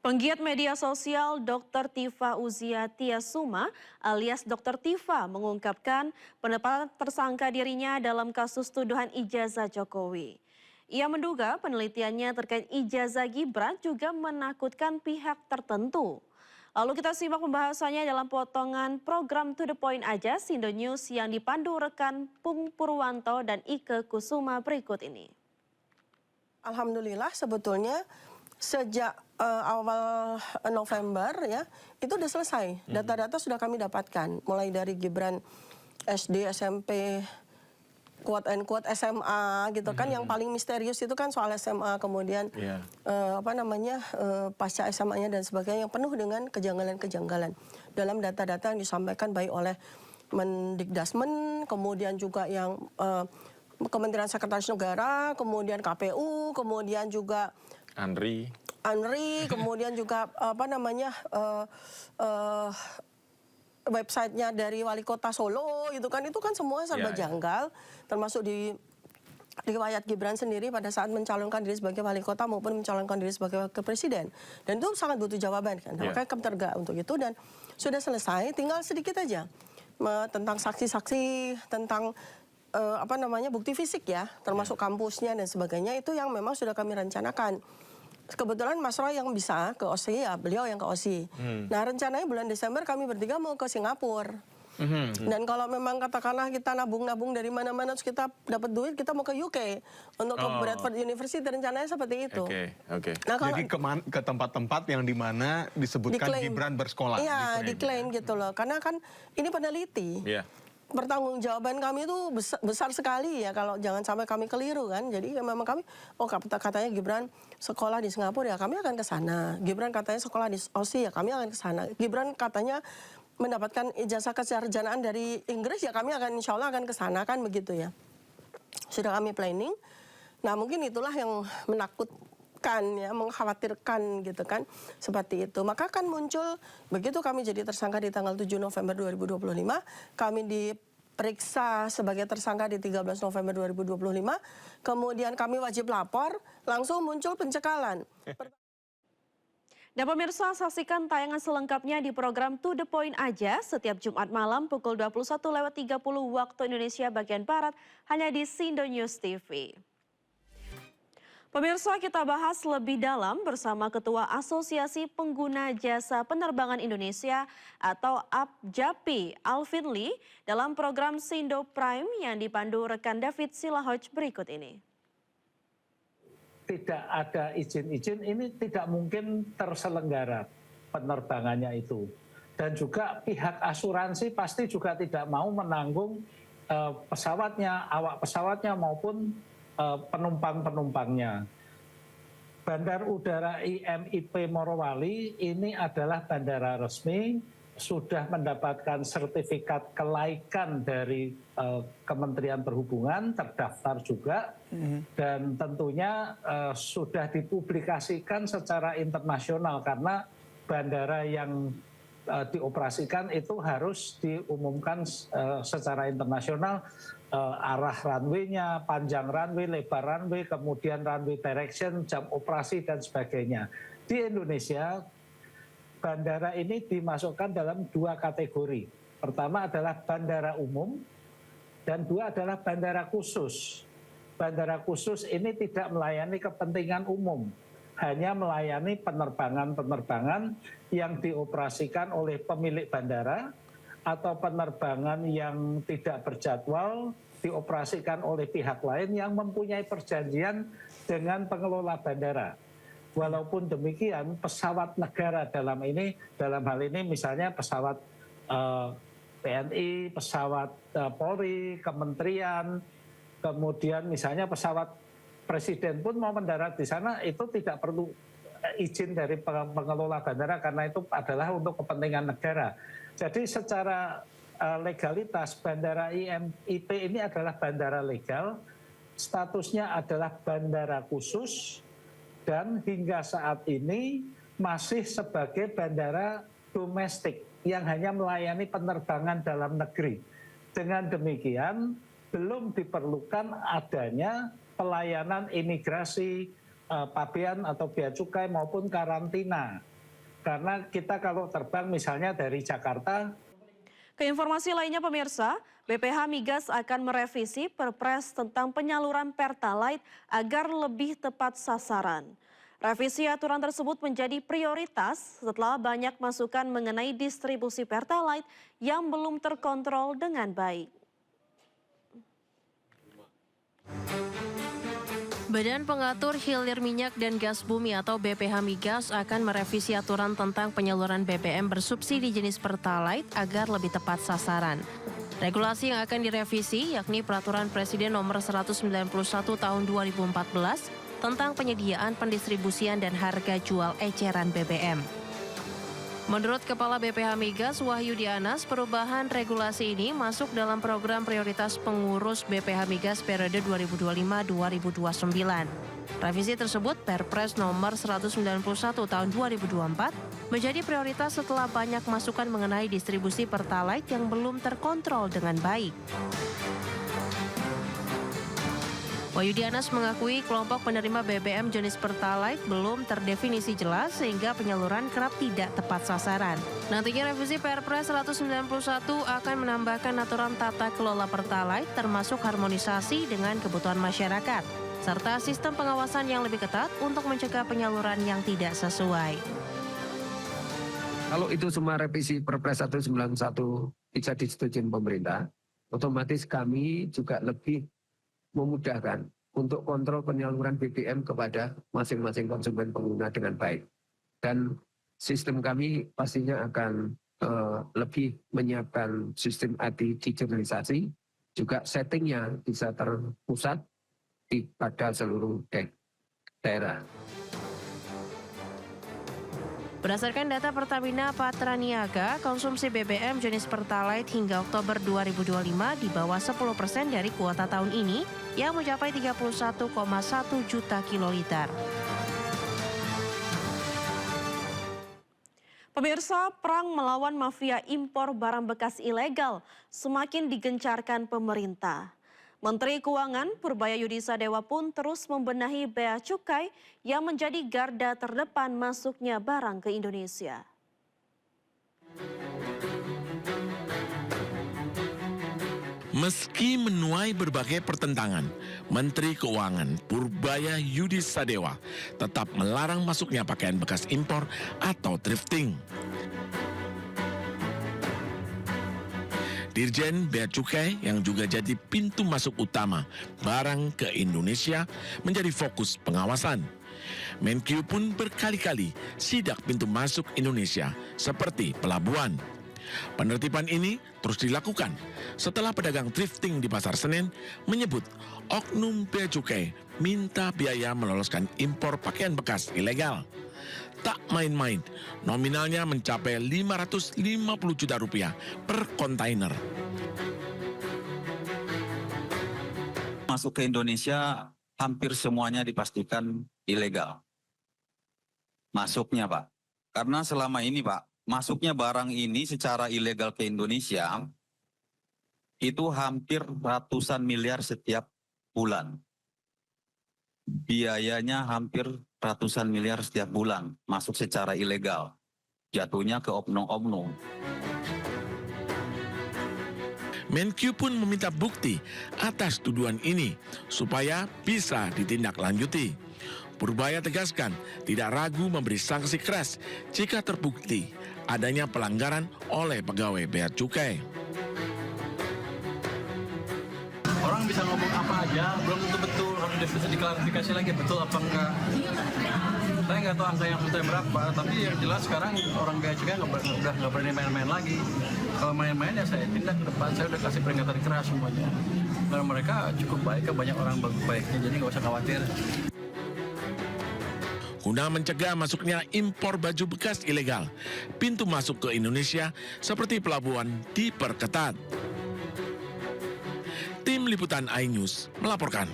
Penggiat media sosial Dr. Tifa Uzia Tiasuma alias Dr. Tifa mengungkapkan penetapan tersangka dirinya dalam kasus tuduhan ijazah Jokowi. Ia menduga penelitiannya terkait ijazah Gibran juga menakutkan pihak tertentu. Lalu kita simak pembahasannya dalam potongan program To The Point aja Sindo News yang dipandu rekan Pung Purwanto dan Ike Kusuma berikut ini. Alhamdulillah sebetulnya sejak awal November ya itu udah selesai. Data-data sudah kami dapatkan mulai dari Gibran SD, SMP, quote and quote SMA gitu kan. Yang paling misterius itu kan soal SMA, kemudian pasca SMA-nya dan sebagainya yang penuh dengan kejanggalan-kejanggalan dalam data-data yang disampaikan baik oleh Mendikdasmen, kemudian juga yang Kementerian Sekretaris Negara, kemudian KPU, kemudian juga Andri, kemudian juga websitenya dari Wali Kota Solo, itu kan semua serba janggal, termasuk di riwayat Gibran sendiri pada saat mencalonkan diri sebagai wali kota maupun mencalonkan diri sebagai wakil presiden, dan itu sangat butuh jawaban kan, makanya kami tergerak untuk itu dan sudah selesai, tinggal sedikit aja tentang saksi-saksi, tentang bukti fisik ya, termasuk kampusnya dan sebagainya, itu yang memang sudah kami rencanakan. Kebetulan Mas Roy yang bisa ke OSI, ya beliau yang ke OSI. Nah rencananya bulan Desember kami bertiga mau ke Singapura. Dan kalau memang katakanlah kita nabung-nabung dari mana-mana terus kita dapat duit, kita mau ke UK untuk ke Bradford University, rencananya seperti itu. Nah, jadi ke tempat-tempat yang dimana disebutkan diklaim, Gibran bersekolah. Iya, diklaim gitu loh. Karena kan ini peneliti. Pertanggungjawaban kami itu besar sekali ya kalau jangan sampai kami keliru kan. Jadi memang kami, katanya Gibran sekolah di Singapura, ya kami akan ke sana. Gibran katanya sekolah di OSI, ya kami akan ke sana. Gibran katanya mendapatkan ijazah kesarjanaan dari Inggris, ya kami akan insya Allah akan ke sana kan, begitu ya. Sudah kami planning. Nah mungkin itulah yang ya, mengkhawatirkan gitu kan, seperti itu. Maka kan muncul, begitu kami jadi tersangka di tanggal 7 November 2025, kami diperiksa sebagai tersangka di 13 November 2025, kemudian kami wajib lapor, langsung muncul pencekalan. Dan pemirsa, saksikan tayangan selengkapnya di program To The Point aja setiap Jumat malam pukul 21.30 waktu Indonesia bagian Barat hanya di Sindo News TV. Pemirsa, kita bahas lebih dalam bersama Ketua Asosiasi Pengguna Jasa Penerbangan Indonesia atau APJAPI, Alvin Lee, dalam program Sindo Prime yang dipandu rekan David Silahoj berikut ini. Tidak ada izin-izin, ini tidak mungkin terselenggara penerbangannya itu. Dan juga pihak asuransi pasti juga tidak mau menanggung pesawatnya, awak pesawatnya maupun penumpang-penumpangnya. Bandar Udara IMIP Morowali ini adalah bandara resmi, sudah mendapatkan sertifikat kelaikan dari Kementerian Perhubungan, terdaftar juga, dan tentunya sudah dipublikasikan secara internasional karena bandara yang dioperasikan itu harus diumumkan secara internasional, arah runway-nya, panjang runway, lebar runway, kemudian runway direction, jam operasi dan sebagainya. Di Indonesia bandara ini dimasukkan dalam dua kategori. Pertama adalah bandara umum dan dua adalah bandara khusus. Bandara khusus ini tidak melayani kepentingan umum, hanya melayani penerbangan-penerbangan yang dioperasikan oleh pemilik bandara atau penerbangan yang tidak berjadwal dioperasikan oleh pihak lain yang mempunyai perjanjian dengan pengelola bandara. Walaupun demikian, pesawat negara dalam hal ini misalnya pesawat TNI, pesawat Polri, kementerian, kemudian misalnya pesawat Presiden pun mau mendarat di sana, itu tidak perlu izin dari pengelola bandara karena itu adalah untuk kepentingan negara. Jadi secara legalitas bandara IMIP ini adalah bandara legal, statusnya adalah bandara khusus, dan hingga saat ini masih sebagai bandara domestik yang hanya melayani penerbangan dalam negeri. Dengan demikian, belum diperlukan adanya pelayanan imigrasi, pabean atau bea cukai maupun karantina Karena kita kalau terbang misalnya dari Jakarta. Keinformasi lainnya pemirsa, BPH Migas akan merevisi Perpres tentang penyaluran Pertalite agar lebih tepat sasaran. Revisi aturan tersebut menjadi prioritas setelah banyak masukan mengenai distribusi Pertalite yang belum terkontrol dengan baik. Badan Pengatur Hilir Minyak dan Gas Bumi atau BPH Migas akan merevisi aturan tentang penyaluran BBM bersubsidi jenis Pertalite agar lebih tepat sasaran. Regulasi yang akan direvisi yakni Peraturan Presiden Nomor 191 Tahun 2014 tentang penyediaan, pendistribusian, dan harga jual eceran BBM. Menurut Kepala BPH Migas Wahyu Dianas, perubahan regulasi ini masuk dalam program prioritas pengurus BPH Migas periode 2025-2029. Revisi tersebut Perpres nomor 191 tahun 2024 menjadi prioritas setelah banyak masukan mengenai distribusi Pertalite yang belum terkontrol dengan baik. Wahyu Dianas mengakui kelompok penerima BBM jenis Pertalite belum terdefinisi jelas sehingga penyaluran kerap tidak tepat sasaran. Nantinya revisi Perpres 191 akan menambahkan aturan tata kelola Pertalite termasuk harmonisasi dengan kebutuhan masyarakat, serta sistem pengawasan yang lebih ketat untuk mencegah penyaluran yang tidak sesuai. Kalau itu semua revisi Perpres 191 bisa disetujui pemerintah, otomatis kami juga lebih memudahkan untuk kontrol penyaluran BBM kepada masing-masing konsumen pengguna dengan baik. Dan sistem kami pastinya akan lebih menyiapkan sistem IT digitalisasi, juga settingnya bisa terpusat pada seluruh daerah. Berdasarkan data Pertamina Patra Niaga, konsumsi BBM jenis Pertalite hingga Oktober 2025 di bawah 10% dari kuota tahun ini yang mencapai 31,1 juta kiloliter. Pemirsa, perang melawan mafia impor barang bekas ilegal semakin digencarkan pemerintah. Menteri Keuangan Purbaya Yudisadewa pun terus membenahi bea cukai yang menjadi garda terdepan masuknya barang ke Indonesia. Meski menuai berbagai pertentangan, Menteri Keuangan Purbaya Yudisadewa tetap melarang masuknya pakaian bekas impor atau thrifting. Dirjen Bea Cukai yang juga jadi pintu masuk utama barang ke Indonesia menjadi fokus pengawasan. Menkyu pun berkali-kali sidak pintu masuk Indonesia seperti pelabuhan. Penertiban ini terus dilakukan setelah pedagang thrifting di Pasar Senen menyebut oknum Bea Cukai minta biaya meloloskan impor pakaian bekas ilegal. Tak main-main, nominalnya mencapai 550 juta rupiah per kontainer. Masuk ke Indonesia hampir semuanya dipastikan ilegal. Masuknya, Pak. Karena selama ini, Pak, masuknya barang ini secara ilegal ke Indonesia itu hampir ratusan miliar setiap bulan. Biayanya hampir ratusan miliar setiap bulan masuk secara ilegal. Jatuhnya ke oknum-oknum. Menkyu pun meminta bukti atas tuduhan ini supaya bisa ditindaklanjuti. Purbaya tegaskan tidak ragu memberi sanksi keras jika terbukti adanya pelanggaran oleh pegawai Bea Cukai. Orang bisa ngomong apa aja, belum tentu betul, harus bisa diklarifikasi lagi betul apa enggak. Saya nggak tahu angka yang sebetulnya berapa, tapi yang jelas sekarang orang Bea Cukai udah nggak berani main-main lagi. Kalau main-main ya saya tindak ke depan, saya udah kasih peringatan keras semuanya. Dan mereka cukup baik, banyak orang baiknya, jadi nggak usah khawatir. Guna mencegah masuknya impor baju bekas ilegal, pintu masuk ke Indonesia seperti pelabuhan diperketat. Tim Liputan iNews melaporkan.